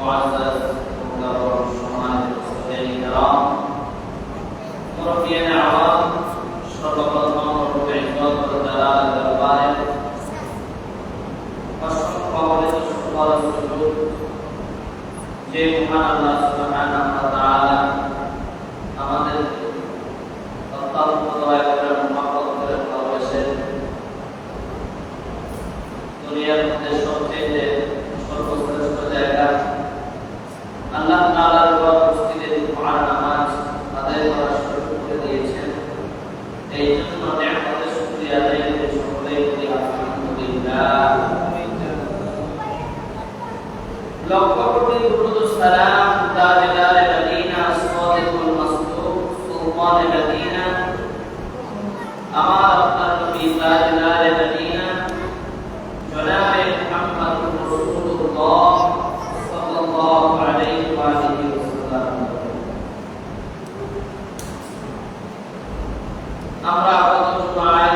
معزز যে মহান আল্লাহ সুবহানাহু ওয়া তাআলা আমাদের অত্যন্ত দয়া করে মহব্বত করে ভালোবাসেন। দুনিয়ার মধ্যে সবচেয়ে সর্বশ্রেষ্ঠ জায়গা আল্লাহ তাআলার উপস্থিতিতে দুআর নামাজ আদায় করার সুযোগ করে দিয়েছেন। এই জন্য নিয়ামতের শুকরিয়া আদায় করে সকলেই বলি আলহামদুলিল্লাহ। লক্ষ কোটি দুরূদ সালাম তাজদার মদিনা সাদিকুল মাসদুক সুলতান মদিনা আমার আপনার নবী তাজদার মদিনা জনাবে মুহাম্মদুর রাসূলুল্লাহ সাল্লাল্লাহু আলাইহি ওয়া আলিহি ওয়াসাল্লাম। আমরা গত জুমায়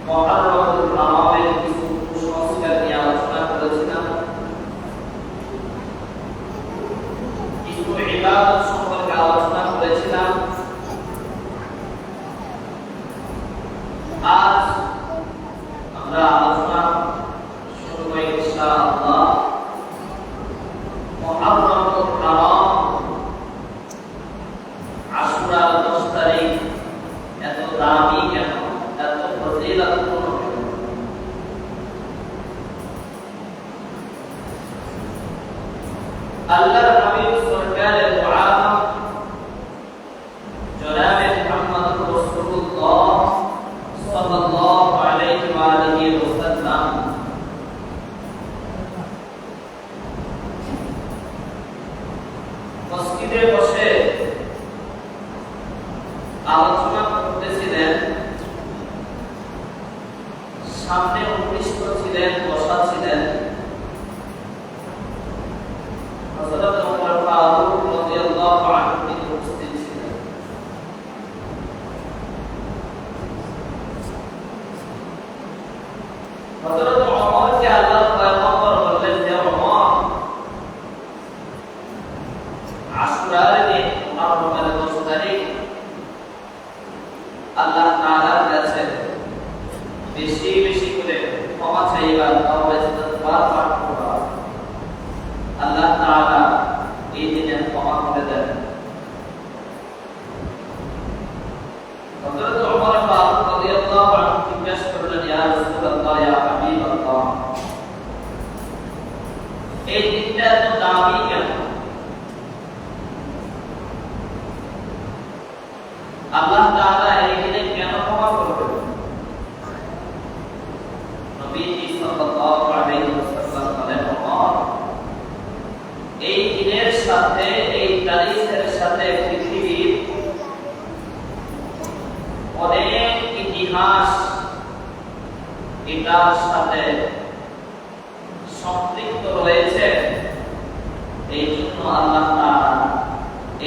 মুহররমুল আরামের কিছু কুসংস্কার নিয়ে আলোচনা করেছিলাম। কিছু ইবাদত সম্পর্কে আলোচনা করেছিলাম। আজ আমরা আলোচনা শুরু করব ইনশাআল্লাহ মুহররমুল আরাম আশুরা 10 তারিখ এত দামি কেন, এত ফজিলতপূর্ণ কেন? আল্লাহর হাবিব সরকারে দু আলম জনাবে মুহাম্মদুর রাসূলুল্লাহ সাল্লাল্লাহু আলাইহি ওয়া আলিহি ওয়াসাল্লাম মসজিদে বসে আলোচনা করতেছিলেন। সামনে উপবিষ্ট ছিলেন, বসা ছিলেন হযরত ওমর ফারুক রাদিয়াল্লাহু আনহু, তিনি উপস্থিত ছিলেন। হযরত ওমরকে আল্লাহর পয়গম্বর বললেন যে ওমর, আশুরার দিন মুহররমের 10 তারিখ আল্লাহ তাআলার কাছে বেশি বেশি করে ক্ষমা চাইবা, তওবা ইস্তিগফার পাঠ করবা। আল্লাহ তাআলা এই দিনে ক্ষমা করে দেন। হযরত ওমর ফারুক রাদিয়াল্লাহু আনহু জিজ্ঞাসা করলেন, ইয়া রাসূলুল্লাহ, ইয়া হাবিবাল্লাহ, এই দিনটা এত দামি কেন? আল্লাহ তাআলা এই দিনে কেন ক্ষমা করবেন? নবীজি সাল্লাল্লাহু আলাইহি ওয়াসাল্লাম বলেন, ওমর, এই দিনের সাথে, এই তারিখের সাথে পৃথিবীর অনেক ইতিহাস এটার সাথে সম্পৃক্ত রয়েছে। এই জন্য আল্লাহ তাআলা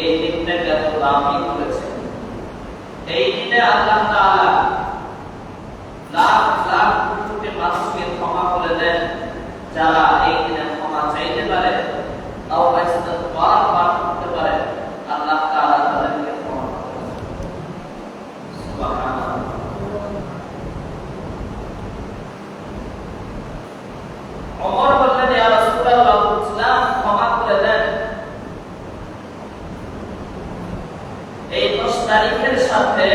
এই দিনটাকে এত দামি করেছেন। এই দিনে আল্লাহ তাআলা লাখ লাখ কোটি মানুষকে ক্ষমা করে দেন যারা এই দিনে ক্ষমা চাইতে পারে, তওবা ইস্তিগফার পাঠ করতে পারে। আল্লাহ তাআলা তাদেরকে ক্ষমা করেন। সুবহানাল্লাহ। ওমর বললেন, ইয়া রাসূলুল্লাহ, ইসলাম ক্ষমা করে দেন। এই 10 তারিখের সাথে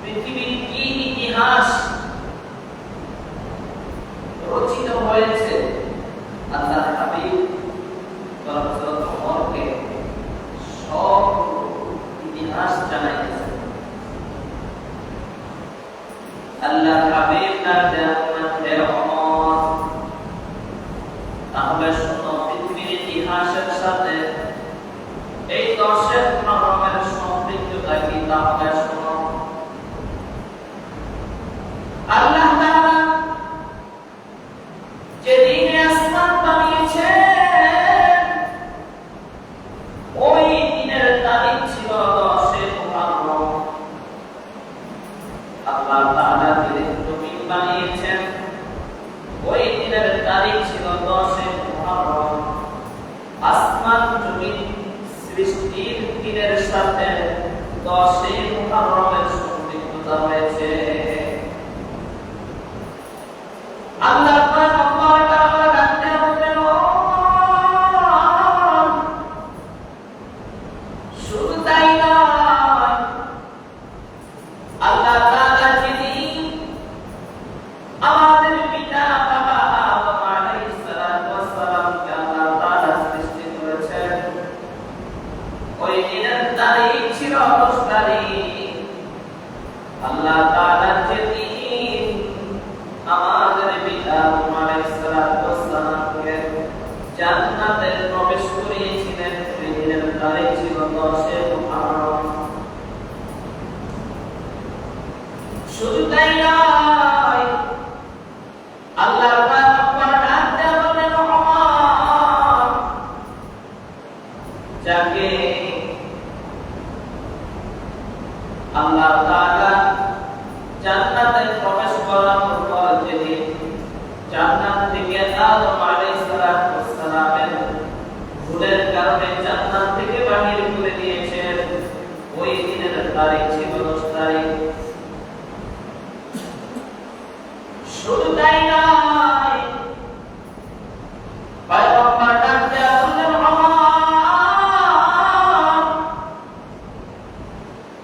পৃথিবীর কি ইতিহাস রচিত হয়েছে? আল্লাহর হাবিব হযরত ওমরকে সব ইতিহাস জানাইছেন। আল্লাহর হাবিব তার দেওয়াতে ওমর, তাহলে শোনো, পৃথিবীর ইতিহাসের সাথে এই 10 মুহররমের সম্পৃক্ততা কি? তাহলে শোনো, আল্লাহ তাআলা যেদিন আসমান বানিয়েছেন ওই দিনের তারিখ ছিল 10 মুহররম। আল্লাহ তাআলা যেদিন জমিন বানিয়েছেন ওই দিনের তারিখ ছিল 10 মুহররম। আসমান জমিন সৃষ্টির দিনের সাথে 10 মুহররমের সম্পৃক্ততা হয়েছে। আল্লাহ পাক আল্লাহ তাআলা ডাকতে বললেন, তাই নয়, আল্লাহ তাআলা ডাক দেয়া বলেন রহমান, যাকে আল্লাহ তাআলা জান্নাতে প্রবেশ করানোর পর যেদিন জান্নাত থেকে আদম আলাইহিস সালামের ভুলের কারণে জান্নাত থেকে বাহির করে দিয়েছেন, ওই দিনের তারিখ ছিল 10 তারিখ। শুধু তাই নয়, পয়গম্বর ডাক দেয়া বললেন রহমান,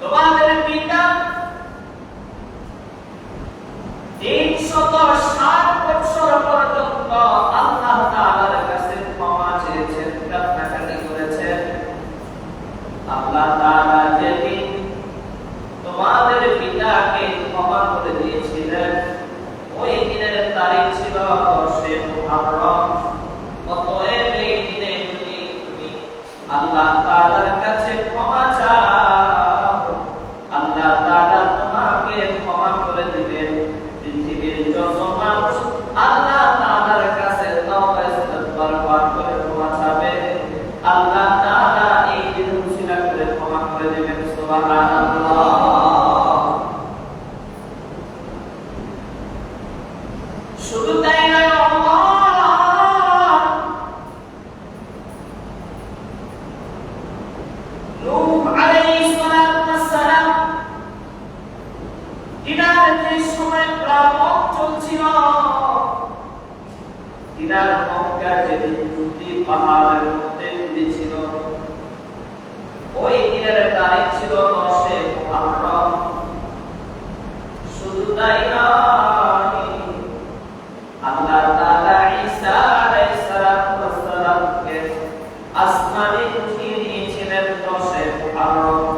তোমাদের পিতা 360 বছর পর্যন্ত আল্লাহ তাআলার কাছে ক্ষমা চেয়েছেন, কান্নাকাটি করেছেন। আল্লাহ তাআলা যেদিন তোমাদের পিতাকে ক্ষমা করে দিয়েছিলেন, ওই দিনের তারিখ ছিল 10 মুহররম। অতএব এই দিনে যদি তুমি আল্লাহ তাআলার কাছে ক্ষমা চাও, আল্লাহ তাআলা তোমাকে ক্ষমা করে দিবেন। পৃথিবীর যত মানুষ আল্লাহ তাআলার কাছে তওবা ইস্তিগফার করে ক্ষমা চাবে, আল্লাহ তাআলা এই দিন উসিলা করে ক্ষমা করে দিবেন। সুবহানাল্লাহ। শুধু তাই নয়, নূহ আলাইহিস সালাম তিনার যে সময় প্রাপক চলছিল, তিনার মক্কা যেদিন দুটি পাহাড়ের মধ্যে ছিল, ওই দিনের তারিখ ছিল 10 মুহররম। শুধু তাই নয়, আল্লাহ তাআলা ঈসা আলাইহিস সালামকে আসমানে উঠিয়ে নিয়েছিলেন 10 মুহররম।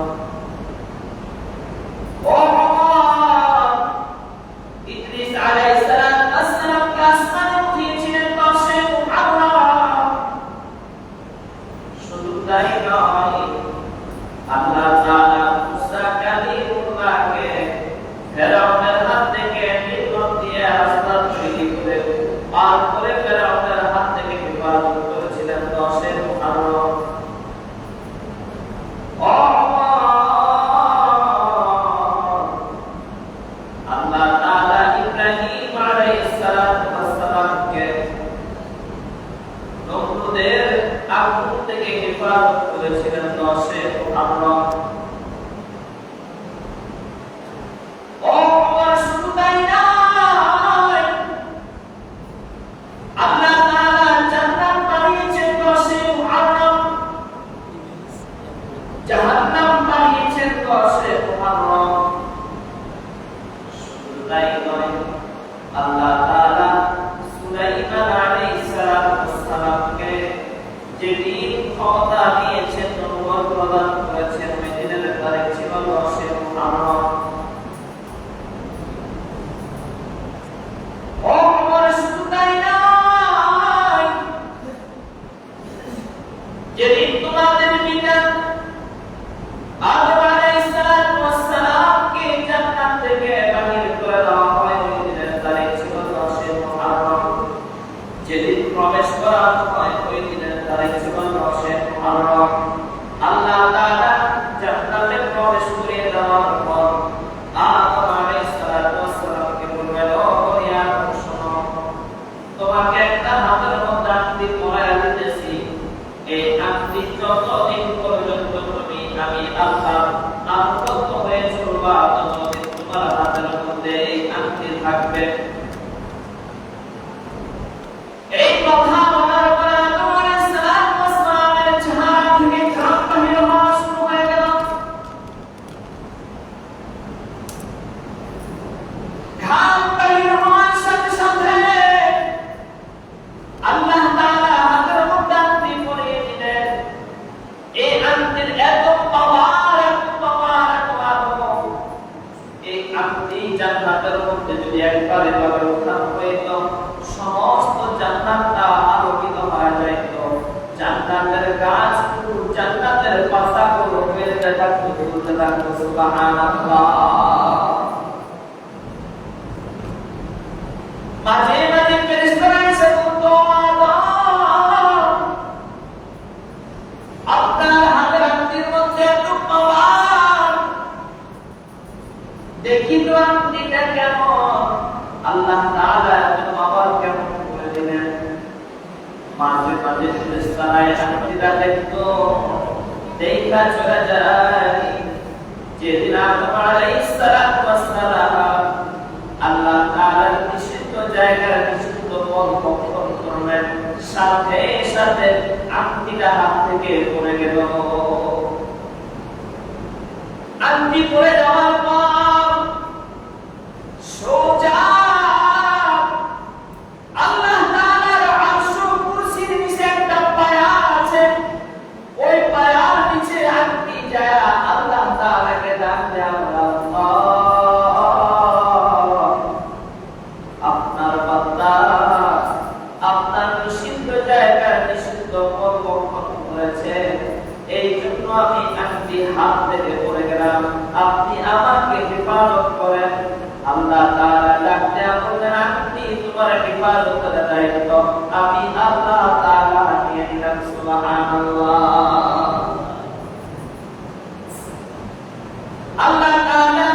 ইদ্রিস আলাইহিস সালামকে আসমানে উঠিয়েছিলেন 10 মুহররম। শুধু তাই নয়, আল্লাহ তাআলা মুসা কালিমুল্লাহকে ফেরাউনের হাত থেকে নির্গত দিয়ে রাস্তা তৈরি করে পার করে ফেরাউনের হাত থেকে হেফাজত করেছিলেন 10 মুহররম। আল্লাহ তাআলা ইব্রাহিম আলাইহিস সালামকে নমরুদের আগুন থেকে হেফাজত করেছিলেন 10 মুহররম। শুধু তাই নয়, আল্লাহ তাআলা জান্নাত বানিয়েছেন 10 মুহররম, জাহান্নাম বানিয়েছেন 10 মুহররম। শুধু তাই নয়, আল্লাহ তাআলা সুলাইমান আলাইহিস সালামকে যেদিন ক্ষমতা দিয়েছেন, নবুয়ত প্রদান করেছেন, ওই দিনের তারিখ ছিল 10 মুহররম। শুধু তাই নয়, যেদিন তোমাদের পিতা আদম আলাইহিস সালামকে জান্নাত থেকে বাহির করে দেওয়া হয়, ওই দিনের তারিখ ছিল 10 মুহররম। যেদিন প্রবেশ করানো হয়, ওই দিনের তারিখ ছিল 10 মুহররম। আল্লাহ তাআলা জান্নাতে প্রবেশ করিয়ে দেওয়ার পর আদম আলাইহিস সালামকে বললেন, ও বনি আদম, শোনো, তোমাকে একটা হাতের মধ্যে আংটি পরাইয়া দিতেছি। এই আংটি যতদিন পর্যন্ত তুমি আমি আল্লাহ আনুগত্য হয়ে চলবা, ততদিন তোমার হাতের মধ্যে এই আংটি থাকবে। এই কথা বলার পর আদম আলাইহিস সালামের চেহারা থেকে ঘাম বাহির হওয়া শুরু হয়ে গেল। ঘাম বাহির হওয়ার সাথে সাথে আল্লাহ তাআলা হাতের মধ্যে আংটি পরিয়ে দিলেন। এই আংটির এত পাওয়ার, এই আংটি জান্নাতের মধ্যে যদি একবারে উঠানো হইত, সমস্ত জান্নাতটা আলোকিত হয়ে যাইত। জান্নাতের গাছগুলো, জান্নাতের পাতাগুলো মেলতে থাকতো, তুলতে থাকতো। সুবহানাল্লাহ। মাঝে মাঝে ফেরেশতারা এসে বলতো, আপনার হাতের আংটির মধ্যে এত পাওয়ার, দেখি তো আংটিটা কেমন। আল্লাহ তাআলা এত পাওয়ার কেমন করে দিলেন। মাঝে মাঝে ফেরেশতারা আংটিটা দেখতো, দেখা চলে যায়। যেদিন আদম আলাইহিস সালাতু ওয়াস সালাম আল্লাহ তাআলার নিষিদ্ধ জায়গায় নিষিদ্ধ পথ অতিক্রম করলেন, সাথে সাথে আংটিটা হাত থেকে পড়ে গেল। আংটি পড়ে যাওয়ার পর সোজা আল্লাহ তাআলার আরশ কুরসির নিচে একটা পায়া আছে, ওই পায়ার নিচে আংটি যায়। আল্লাহ তাআলাকে ডাক দেয়া, আপনার বান্দা আপনার নিষিদ্ধ জায়গায় নিষিদ্ধ পথ লঙ্ঘন করেছে, এই জন্য আমি আংটি হাত থেকে পড়ে গেলাম, আপনি আমাকে হেফাজত করেন। আল্লাহ তাআলা ডাক দেয়া বললেন, আংটি তোমার হেফাজতের দায়িত্ব আমি আল্লাহ তাআলা নিয়ে নিলাম। সুবহানাল্লাহ। আল্লাহ তাআলা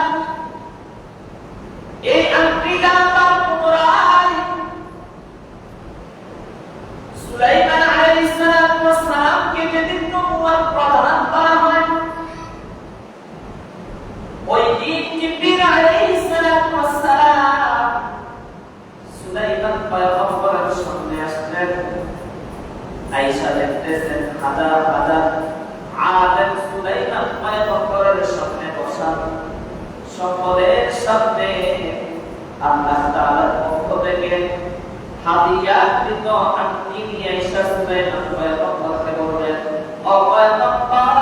এই আংটিটা আবার পুনরায় সুলাইমান আলাইহিস সালাতু ওয়াস সালামকে যেদিন নবুয়ত প্রদান করা হয়, ওই দিন জিবরিল আলাইহিস সালাতু ওয়াস সালাম সুলাইমান পয়গম্বরের সামনে আসলেন। আয়েশা দেখতেছেন হাজার হাজার আলেম সুলাইমান পয়গম্বরের সামনে বসা, সকলের সামনে আল্লাহ তাআলার পক্ষ থেকে হাদিয়াকৃত আংটি নিয়ে আয়েশা সুলাইমান পয়গম্বরকে বললেন, ও পয়গম্বর,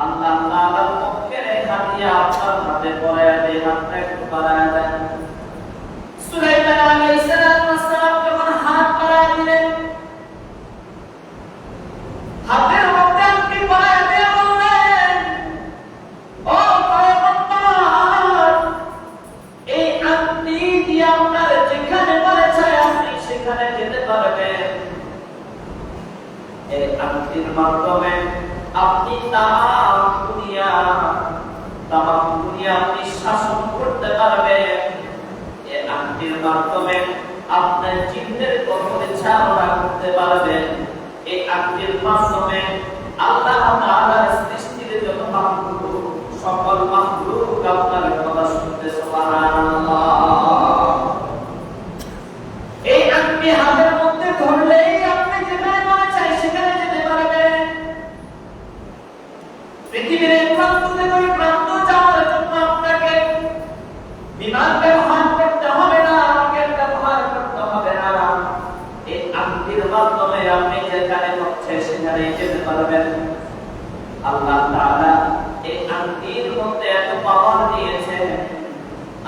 আল্লাহ তাআলার পক্ষের হাদিয়া আপনার হাতে পরায়া দেন, হাতটা একটু বাড়ায়া দেন। সুলাইমান আলাইহিস সালাতু ওয়াস সালাম যখন হাত বাড়ায়া দিলেন, হাতের মধ্যে আংটি পরায়া দিয়ে বললেন, ও পয়গম্বর, এই আংটি দিয়ে আপনার যেখানে মনে চায় আপনি সেখানে যেতে পারবেন। এই আংটির মাধ্যমে আপনি তামাম দুনিয়া আপনি শাসন করতে পারবেন। এই আংটির মাধ্যমে আপনার জিন্দের কখনো চালনা করতে পারবেন। এই আংটির মাধ্যমে আল্লাহ তাআলার সৃষ্টির যত মাখলুক, সকল মাখলুক আপনার কথা শুনতে। সুবহানাল্লাহ। এই আংটি হাতের মধ্যে ধরলেই আপনি যেখানে মনে চাই সেখানে যেতে পারবেন। পৃথিবীর এক প্রান্ত থেকে ওই প্রান্ত যাওয়ার জন্য আপনাকে বিমান ব্যবহার করতে হবে না, রকেট ব্যবহার করতে হবে না। এই আংটির মাধ্যমে আপনি যেখানে মনে সেখানে যেতে পারবেন। আল্লাহ তাআলা এই আংটির মধ্যে এত পাওয়ার দিয়েছেন,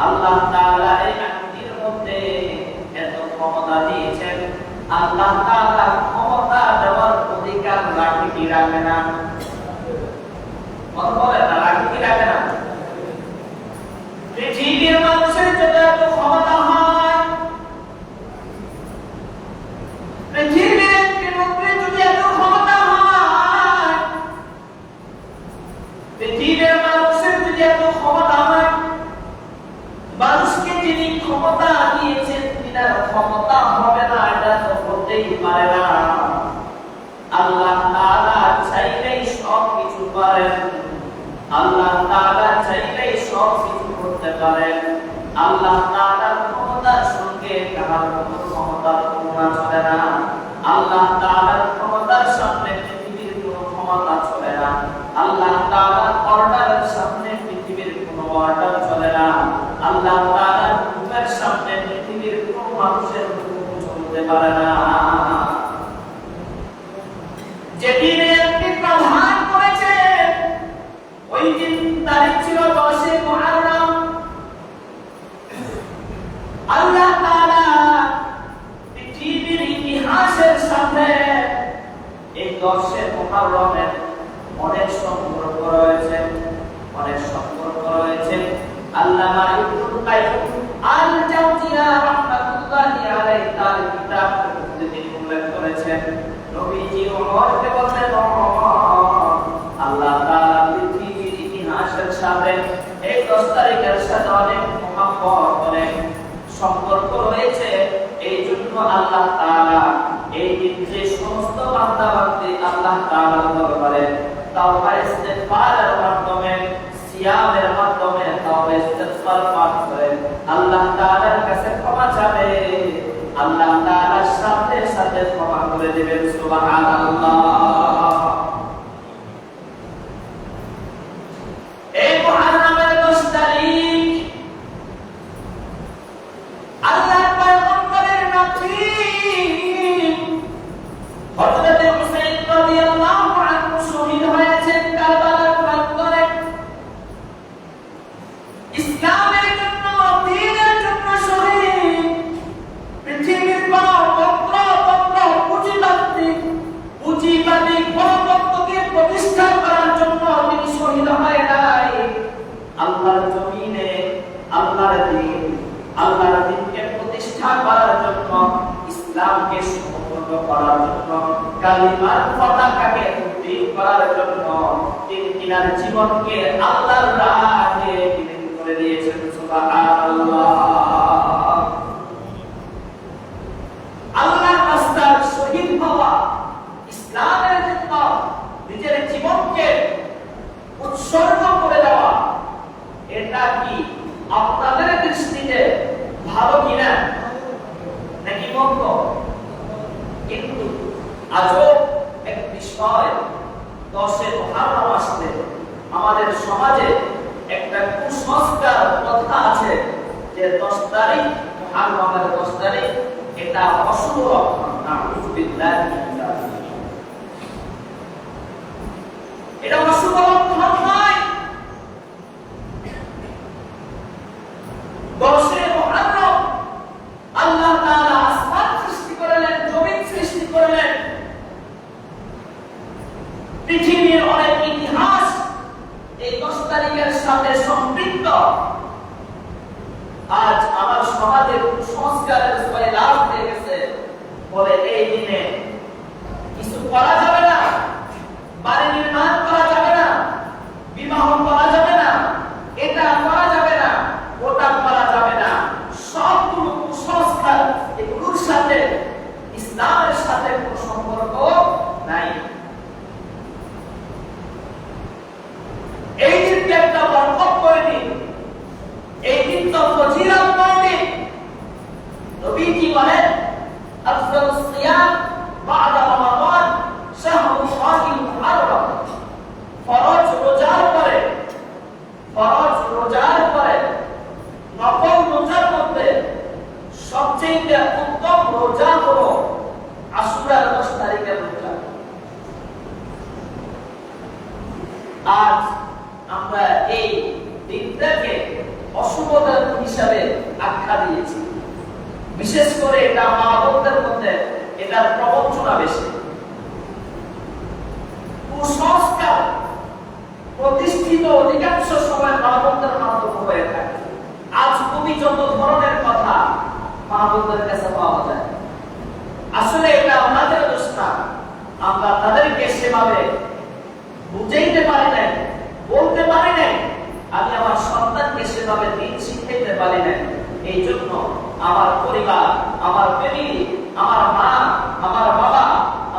আল্লাহ তাআলা এই আংটির মধ্যে এত ক্ষমতা দিয়েছেন। আল্লাহ তাআলা ক্ষমতা দেওয়ার অধিকার রাখে কি রাখে না? বলে না, রাখে কি রাখে না? পৃথিবীর মানুষের যত এত ক্ষমতা হয়, পৃথিবীর একটি মন্ত্রী যদি এত ক্ষমতা হয়, পৃথিবীর মানুষের যদি এত ক্ষমতা হয়, মানুষকে যিনি ক্ষমতা দিয়েছেন তিনার ক্ষমতা হবে না, এটা তো হতেই পারে না। আল্লাহ তাআলা চাইলেই সব কিছু পারেন, আল্লাহ তাআলা চাইলেই সব কিছু করতে পারেন। আল্লাহ তাআলার ক্ষমতার সঙ্গে কারো কোনো ক্ষমতার তুলনা চলে না। আল্লাহ তাআলার ক্ষমতার সামনে পৃথিবীর কোনো ক্ষমতা চলে না। আল্লাহ তাআলার অর্ডারের সামনে পৃথিবীর কোনো অর্ডার চলে না। আল্লাহ তাআলার হুকুমের সামনে পৃথিবীর কোনো মানুষের হুকুম চলতে পারে না। যেদিনে একটি প্রধান করেছে, ওই দিন তারিখ ছিল 10 মুহররম। আল্লাহ তাআলা পৃথিবীর ইতিহাসের সাথে এই 10 মুহররমের অনেক সম্পর্ক রয়েছে, অনেক সম্পর্ক রয়েছে। আল্লামা ইবনুল কাইয়্যিম আল জাওজিয়া তাআলা রাহমাতুল্লাহি আলাইহি তার কিতাব তিনি উল্লেখ করেছেন নবীজি ওমরকে বললেন আল্লাহ তাআলা পৃথিবীর ইতিহাসের সাথে এই 10 তারিখের সাথে অনেক মহব্বত অনেক সম্পর্ক রয়েছে। এই জন্য আল্লাহ তাআলা এই দিন যে সমস্ত বান্দা-বান্দী আল্লাহ তাআলার দরবারে তাওবা ইস্তিগফারের মাধ্যমে সিয়ামের মাধ্যমে তাওবা ইস্তিগফার পাঠ করে আল্লাহ তাআলার কাছে ক্ষমা চাবে, আল্লাহ তাআলার সাথে সাথে ক্ষমা করে দিবেন। সুবহানাল্লাহ। এই মুহররমের 10 তারিখ আল্লাহর পয়গম্বরের নবী হযরত হুসাইন রাদিয়াল্লাহু আনহু শহীদ হয়েছেন কারবালার প্রান্তরে। ইসলামের জন্য দ্বীনের জন্য শহীদ। পৃথিবীর পুঁজিবাদী গণতন্ত্রকে প্রতিষ্ঠা করার জন্য তিনি শহীদ হয় নাই। আল্লাহর জমিনে আল্লাহর দ্বীনকে প্রতিষ্ঠা করার জন্য, ইসলামকে সম্পূর্ণ করার জন্য, কালিমার পতাকাকে উত্তোলন করার জন্য তিনি তিনার জীবনকে আল্লাহর রাহে বিলীন করে দিয়েছেন। সুবহানাল্লাহ। আল্লাহর রাস্তায় শহীদ হওয়া, ইসলামের জন্য নিজের জীবনকে উৎসর্গ করে দেওয়া, এটা কি আপনাদের দৃষ্টিতে ভালো কিনা নাকি মন্দ? কিন্তু আজও এক বিষয়, 10 মুহররম আসলে আমাদের সমাজে একটা কুসংস্কার কথা আছে যে 10 তারিখ মুহররমের 10 তারিখ এটা অশুভ লক্ষণ। নাউযুবিল্লাহি মিন যালিক। এটা অশুভ লক্ষণ নয়। 10 মুহররম আল্লাহ তাআলা আসমান সৃষ্টি করলেন, জমিন সৃষ্টি করলেন, পৃথিবীর অনেক ইতিহাস এই 10 তারিখের সাথে সম্পৃক্ত। আজ আমার সমাজে কুসংস্কারের ফয়লাভ হয়ে গেছে, বলে এই দিনে কিছু করা যাবে না, বাড়ি নির্মাণ করা যাবে না, বিবাহ করা যাবে না, এটা করা যাবে না, ওটা করা যাবে না। সবগুলো কুসংস্কার, এগুলোর সাথে ইসলামের সাথে কোনো সম্পর্ক নাই। এই দিনকে একটা বরকত করে দিন, এই দিন তো ফজিলত করে দিন। নবীজি বলেন আফদালুস সিয়াম বা'দা রমাদান শাহরুল্লাহিল মুহররম। ফরজ রোজার পরে নফল রোজার মধ্যে সবচেয়ে উত্তম রোজা হলো আশুরার 10 তারিখের রোজা। আজ আমরা এই দিনটাকে অশুভ দিন হিসাবে আখ্যা দিয়েছি। বিশেষ করে এটা মা বোনদের মধ্যে এটার প্রবঞ্চনা বেশি। কুসংস্কার প্রতিষ্ঠিত অধিকাংশ সময় মা বোনদের মাধ্যমে হয়ে থাকে। আজ তুমি যত ধরনের কথা মা বোনদের কাছে পাওয়া যায়, আসলে এটা আমাদের দোষ না। আমরা তাদেরকে সেভাবে বুঝাইতে পারি নাই, বলতে পারি নাই, আমি আমার সন্তানকে সেভাবে দিন শিখাইতে পারি নাই। এই জন্য আমার পরিবার, আমার ফ্যামিলি, আমার মা, আমার বাবা,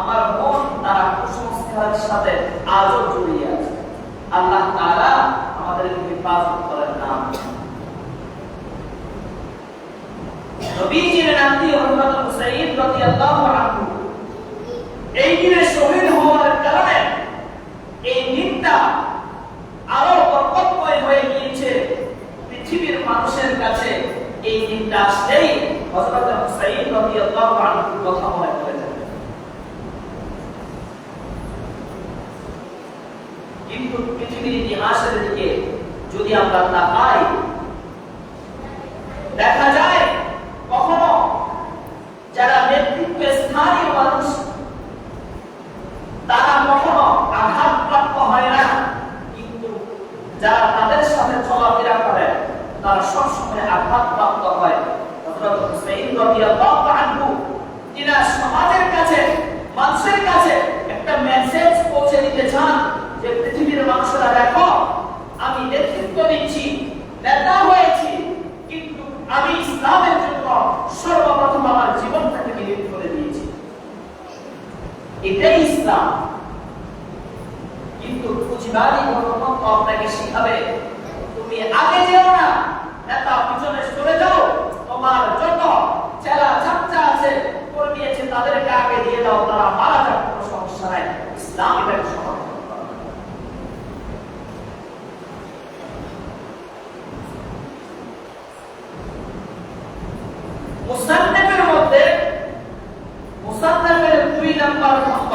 আমার বোন, তারা কুসংস্কারের সাথে আজও জড়িয়ে আছে। আল্লাহ তাআলা আমাদেরকে হেফাজত করেন না। নবীজির নাতি হযরত হুসাইন রাদিয়াল্লাহু আনহু এই দিনে শহীদ হওয়ার কারণে এই দিনটা আরো বরকতময় হয়ে গিয়েছে। পৃথিবীর মানুষের কাছে এই দিনটা আসলেই হযরত হুসাইন রাদিয়াল্লাহু আনহুর কথা মনে পড়ে যায়। কিন্তু পৃথিবীর ইতিহাসের দিকে যদি আমরা তাকাই, দেখা যায় কখনো যারা নেতৃত্বে স্থানীয় মানুষ তারা কখনো আঘাতপ্রাপ্ত হয় না, কিন্তু যারা তাদের সাথে চলাফেরা করে তারা সবসময় আঘাতপ্রাপ্ত হয়। হযরত হযরত হুসাইন রাদিয়াল্লাহু আনহু যিনি সমাজের কাছে মানুষের কাছে একটা মেসেজ পৌঁছে দিতে চান যে পৃথিবীর মানুষরা দেখো আমি নেতৃত্ব দিচ্ছি নেতা হয়েছি কিন্তু আমি ইসলামের জন্য সর্বপ্রথম আমার জীবনটাকে বিলীন করে দিয়েছি এটাই ইসলাম কিন্তু পুঁজিবাদী ধর্ম আপনাকে শিখাবে তুমি আগে যেও না নেতা পিছনে সরে যাও তোমার যত চেলা চাচ্চা আছে কর্মী আছে তাদেরকে আগে দিয়ে দাও তারা মারা যাক কোনো সমস্যা নাই ইসলাম এটাকে সমর্থন করে মুসান্নাফের মধ্যে মুসান্নাফের 2 নাম্বার খন্ড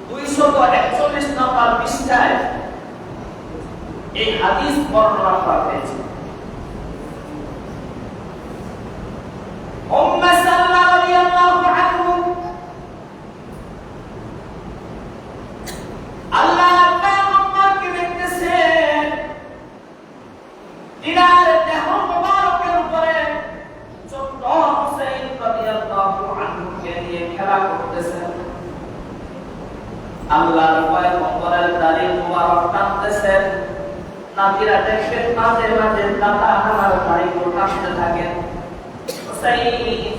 241 নাম্বার পৃষ্ঠায় এই হাদিস বর্ণনা করা হয়েছে উম্মে সালমা রাদিয়াল্লাহু আনহু আল্লাহর পয়গম্বরকে দেখতেছেন তিনার দেহ মোবারকের উপরে ছোট্ট হুসাইন রাদিয়াল্লাহু আনহুকে নিয়ে খেলা করতেছেন আল্লাহর পয়গম্বরের দাড়ি মোবারক টানতেছেন নাতিরা দেখবেন মাঝে মাঝে দাদা আমার দাড়ি টানতে থাকেন হুসাইন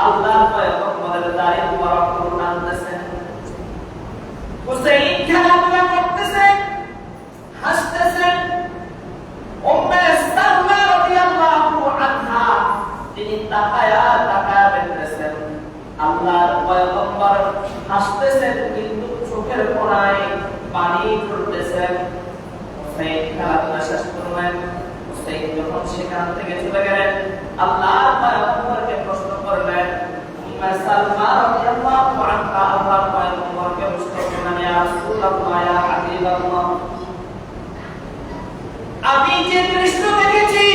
আল্লাহর পয়গম্বরের দাড়ি মোবারক টানতেছেন হুসাইন খেলাধুলা করতেছেন হাসতেছেন উম্মে সালমা রাদিয়াল্লাহু আনহা তিনি তাকায়া দেখতেছেন আল্লাহর পয়গম্বর হাসতেছেন কিন্তু চোখের কোণায় পানি ঝরতেছেন হুসাইন খেলাধুলা শেষ করলেন হুসাইন যখন সেখান থেকে চলে গেলেন আল্লাহর পয়গম্বরকে প্রশ্ন করলেন উম্মে সালমা রাদিয়াল্লাহু আনহা আল্লাহর পয়গম্বরকে প্রশ্ন করলেন ইয়া রাসূলুল্লাহ ইয়া হাবিবাল্লাহ আমি যে দৃশ্য দেখেছি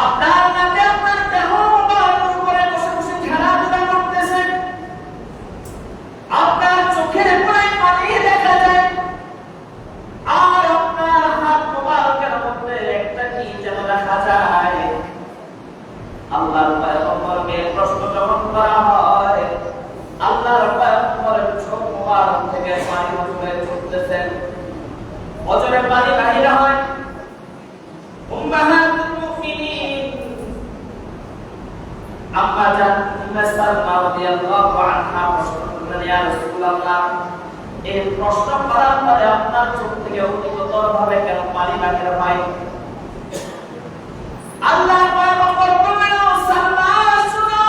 আপনার নামে আপনার দেহ মোবারকের উপরে বসে বসে খেলাধুলা করতেছেন আপনার চোখের কোণায় পানি দেখা যায় আর আপনার হাত মোবারকের মধ্যে একটা কি যেন দেখা যায় আল্লাহর পয়গম্বরকে প্রশ্ন যখন করা হয় আল্লাহর পয়গম্বরের চোখ মোবারক থেকে পানি ঝরে পড়তেছেন অজরে পানি বাহির হয় উম্মাহাতুল মুমিনিন আম্মা জান উম্মে সালমা রাদিয়াল্লাহু আনহা প্রশ্ন করলেন ইয়া রাসূলুল্লাহ এই প্রশ্ন করার পরে আপনার চোখ থেকে অতিগতর ভাবে কেন পানি বাহির হয় আল্লাহর পয়গম্বর বললেন সালমা শুনো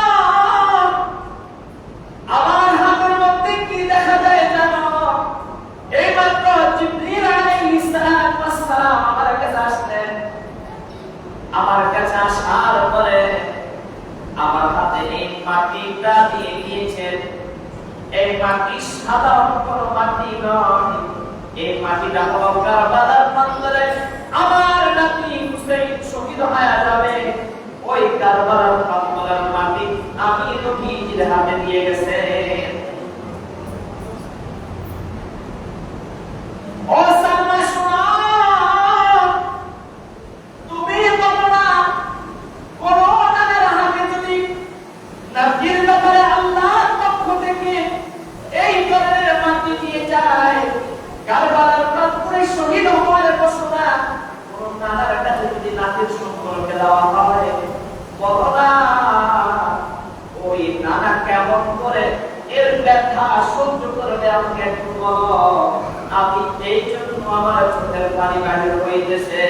আমার হাতের মধ্যে কি দেখা যায় জানো এইমাত্র জিবরিল আলাইহিস সালাম আমার কাছে আসলেন আমার কাছে আসার পরে আমার হাতে এই মাটিটা দিয়ে দিয়েছেন এই মাটি সাধারণ কোনো মাটি নয় এই মাটিটা হলো কারবালার প্রান্তরে আমার নাতি হুসাইন শহীদ হয়ে যাবে ওই কারবালার প্রান্তরের মাটি আমি নবীজির হাতে দিয়ে গেছেন ও সালমা শোনো তুমি তোমরা কোরআনের হাতে যদি নবীর ব্যাপারে আল্লাহর পক্ষ থেকে এই ধরনের মাটি দিয়ে যায় কারবালার প্রান্তরে শহীদ হওয়ার ঘোষণা কোন নানার কাছে যদি নাতির সম্পর্কে দেওয়া হয় বলো না ওই নানা কেমন করে এর ব্যথা সহ্য করবে আমাকে একটু বলো আমি এই জন্য আমার চোখের পানি বাহির হইতেছে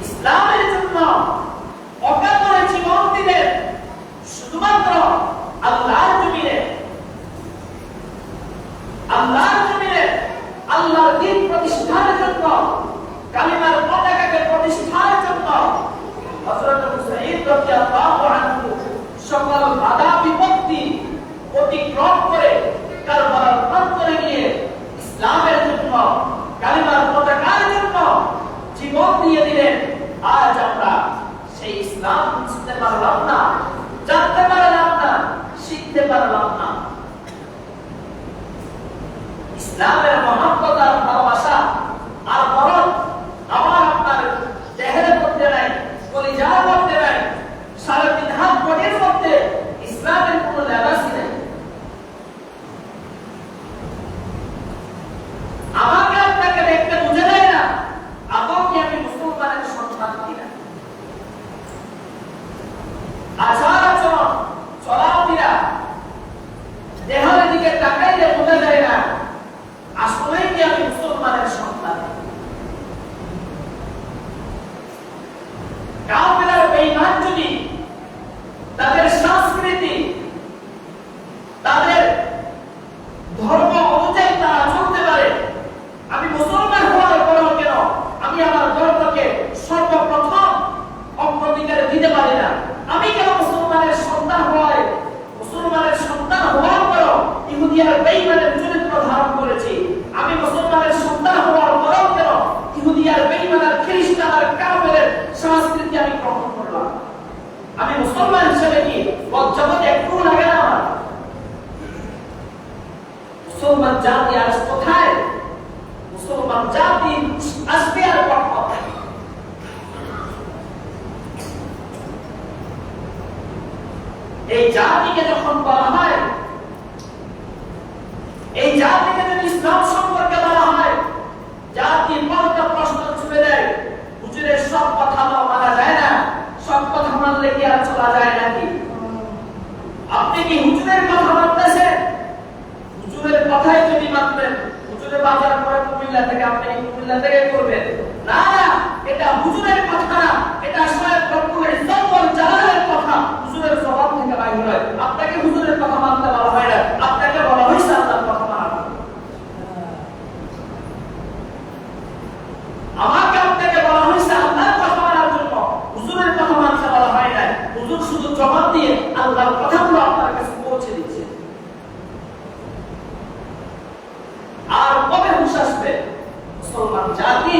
ইসলামের জন্য অকাতরে জীবন দিলেন শুধুমাত্র আল্লাহর জমিনে আল্লাহর দ্বীন প্রতিষ্ঠার জন্য কালিমার পতাকাকে প্রতিষ্ঠার জন্য হযরত হুসাইন রাদিয়াল্লাহু আনহু সকল বাধা বিপত্তি অতিক্রম করে কারবালার প্রান্তরে গিয়ে ইসলামের জন্য কালিমার পতাকার জন্য জীবন দিয়ে দিলেন আজ আমরা সেই ইসলাম বুঝতে পারলাম না জানতে পারলাম না শিখতে পারলাম না ইসলামের মহব্বত আর ভালোবাসা আর বরং আমার আপনার আর বেঈমানের চরিত্র ধারণ করেছি। আমি মুসলমানের সন্তান হওয়ার পরেও কেন ইহুদি আর বেঈমান আর খ্রিস্টান আর কাফেরের সংস্কৃতি আমি গ্রহণ করলাম? আমি মুসলমান হিসেবে কি লজ্জাবোধ একটু লাগে না আমার? মুসলমান জাতি আজ কোথায়? মুসলমান জাতি আসবে আর কোথায়? এই জাতিকে যখন বলা হয়, এই জাতিকে যদি ইসলাম সম্পর্কে বলা হয়, জাতি পাল্টা প্রশ্ন ছুড়ে দেয়, হুজুরের সব কথা মানা যায় না, সব কথা মানলে কি আর চলা যায় নাকি? আপনি কি হুজুরের কথা মানতেছেন? হুজুরের কথাই যদি মানতেন, হুজুরের বাজার করে কুমিল্লা থেকে, আপনি কুমিল্লা থেকে করবেন না। এটা হুজুরের কথা না, এটা স্বয়ং রব্বুল ইজ্জত ওয়াল জালালের কথা। হুজুরের জবান থেকে বাইর হয়। আপনাকে হুজুরের কথা মানতে বলা হয় না, আপনাকে বলা হয়েছে আল্লাহর কথা মানা। আমাকে আপনাকে বলা হয়েছে আল্লাহর কথা মানার জন্য, হুজুরের কথা মানতে বলা হয় না। হুজুর শুধু জবাব দিয়ে আল্লাহর কথাগুলো আপনার কাছে পৌঁছে দিচ্ছে। আর কবে হুঁশ আসবে? মুসলমান জাতি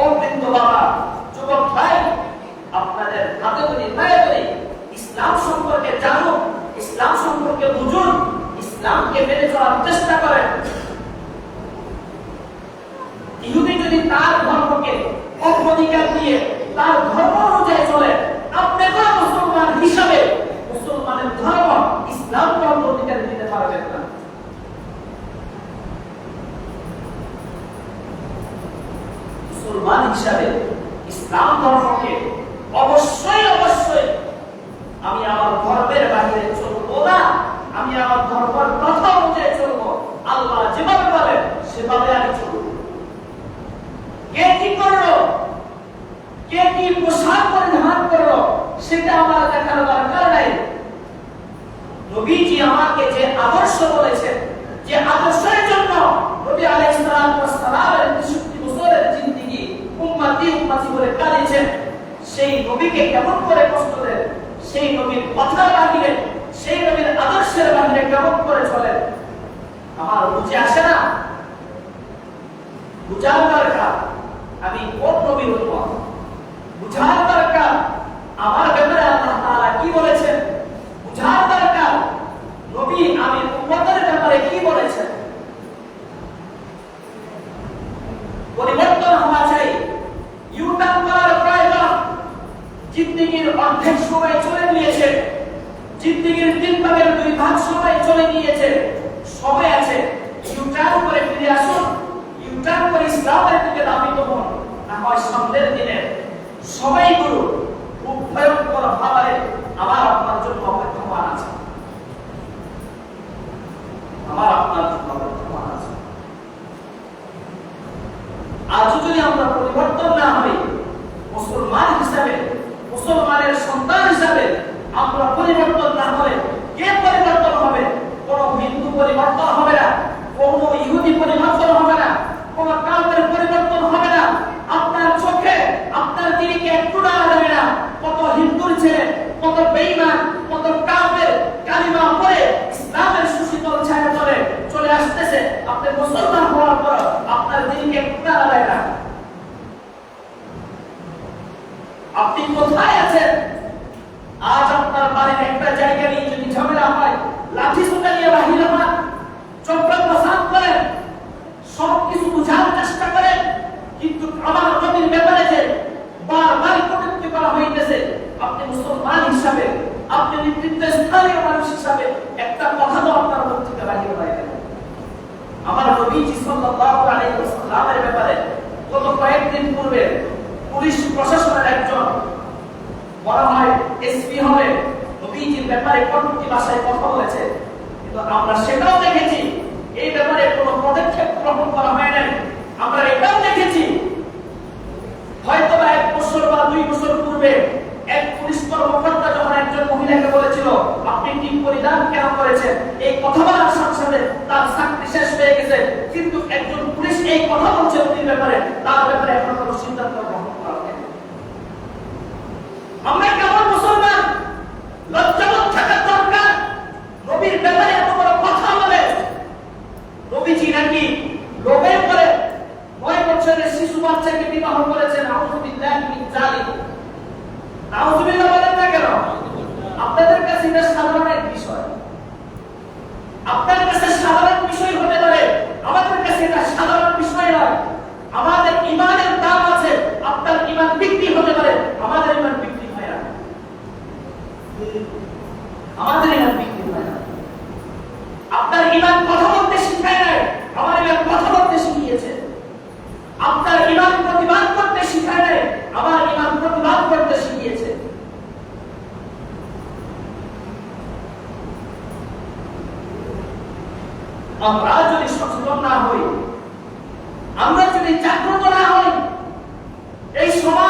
ও বৃদ্ধ বাবা, যুবক ভাই, আপনাদের হাতে ধরি পায়ে ধরি ইসলাম সম্পর্কে জানুন, ইসলাম সম্পর্কে বুঝুন, ইসলামকে মেনে চলার চেষ্টা করেন। ইহুদি যদি তার ধর্মকে অগ্রাধিকার দিয়ে তার ধর্ম অনুযায়ী চলে, আপনি তো মুসলমান হিসাবে মুসলমানের ধর্ম ইসলামকে অগ্রাধিকার দিতে পারবেন না। মুসলমান হিসাবে ইসলাম ধর্মকে অবশ্যই অবশ্যই আমি আমার ধর্মের বাইরে চলবো না, আমি আমার ধর্মের কথা অনুযায়ী চলবো। আল্লাহ যেভাবে বলেন সেভাবে আমি চলবো। কে কি করলো, কে কি পোশাক পরিধান করলো, সেটা আমার দেখার দরকার নাই। নবীজি আমাকে যে আদর্শ বলেছেন, যে আদর্শের জন্য নবী আলাইহিস সালামের ৬৩ বছরের জিন্দেগি উম্মতি উম্মতি বলে কাঁদিয়েছেন, সেই নবীকে কেমন করে কষ্ট দেন, সেই নবীর কথার বাহিরে, সেই নবীর আদর্শের বাহিরে কেমন করে চলেন, আমার বুঝে আসে না। বুঝার দরকার আমি কোন নবীর উম্মত, বুঝার দরকার আমার ব্যাপারে আল্লাহ তাআলা কি বলেছেন, বুঝার দরকার নবী আমি উম্মতের ব্যাপারে কি বলেছেন। পরিবর্তন হওয়া চাই, ইউটার্ন করার প্রয়োজন। জিন্দেগির অর্ধেক সময় চলে গিয়েছে, জিন্দেগির ৩ ভাগের ২ ভাগ সময় চলে গিয়েছে, সময় আছে ইউটার্ন করে ফিরে আসুন, ইউটার্ন করে ইসলামের দিকে ধাবিত হন। না হয় সামনের দিনে সময়গুলো খুব ভয়ঙ্কর ভাবে আমার আপনার জন্য অপেক্ষমান আছে, আমার আপনার জন্য অপেক্ষমান আছে। আজও যদি আমরা পরিবর্তন না হই, মুসলমান হিসাবে, মুসলমানের সন্তান হিসাবে আমরা পরিবর্তন না হলে কে পরিবর্তন হবে? কোন হিন্দু পরিবর্তন হবে না, কোন ইহুদি পরিবর্তন হবে না, কোন কাফের পরিবর্তন হবে না। আপনার চোখে আপনার দিকে একটু নাড়া যাবে না। কত হিন্দুর ছেলে, কত বেঈমান, কত কাফের কালিমা পড়ে ইসলামের সুশীতল ছায়া তলে চলে আসতেছে, আপনি মুসলমান হওয়ার পর আপনার দিকে একটু নাড়া যায় না। আপনি কোথায় আছেন? আজ আপনার বাড়ির একটা জায়গা নিয়ে যদি ঝামেলা হয়, লাঠি সোটা নিয়ে বাহির হন, চক্র প্রসাদ করেন, সবকিছু বুঝার চেষ্টা করেন, কিন্তু আমার নবীর ব্যাপারে যে বারবার কটূক্তি করা হইতেছে, আপনি মুসলমান হিসাবে, আপনি নেতৃত্বস্থানীয় মানুষ হিসাবে একটা কথা তো আপনার মুখ থেকে বাহির হয়ে গেল। আমার নবীজি সাল্লাল্লাহু আলাইহি ওয়াসাল্লামের ব্যাপারে গত কয়েকদিন পূর্বে পুলিশ প্রশাসনের একজন বলা হয় এসপি হবে, নবীজির ব্যাপারে কটূক্তি ভাষায় কথা বলেছে, কিন্তু আমরা সেটাও দেখেছি, এই ব্যাপারে কোনো পদক্ষেপ গ্রহণ করা হয় নাই। আমরা এটাও দেখেছি হয়তো 1 বছর বা 2 বছর পূর্বে এক পুলিশ কর্মকর্তা যখন একজন মহিলাকে বলেছিল আপনি টিপ পরিধান কেন করেছেন, এই কথা বলার সাথে সাথে তার চাকরি শেষ হয়ে গেছে, কিন্তু একজন পুলিশ এই কথা বলছে নবীর ব্যাপারে, তার ব্যাপারে এখন কোনো সিদ্ধান্ত গ্রহণ করা হয়নি। আমরা কেমন মুসলমান? লজ্জাবোধ থাকা দরকার। নবীর ব্যাপারে এত বড় কথা বলে আমাদের ইমান বিক্রি হয় না। আপনার ইমান কথা বলতে শিখায় নাই, আমার ইমান কথা বলতে শিখিয়েছে। আপনার ইমান প্রতিবাদ করতে শিখায় নাই, আমার ইমান প্রতিবাদ করতে শিখিয়েছে। আমরা যদি সচেতন না হই, আমরা যদি জাগ্রত না হই, এই সমাজ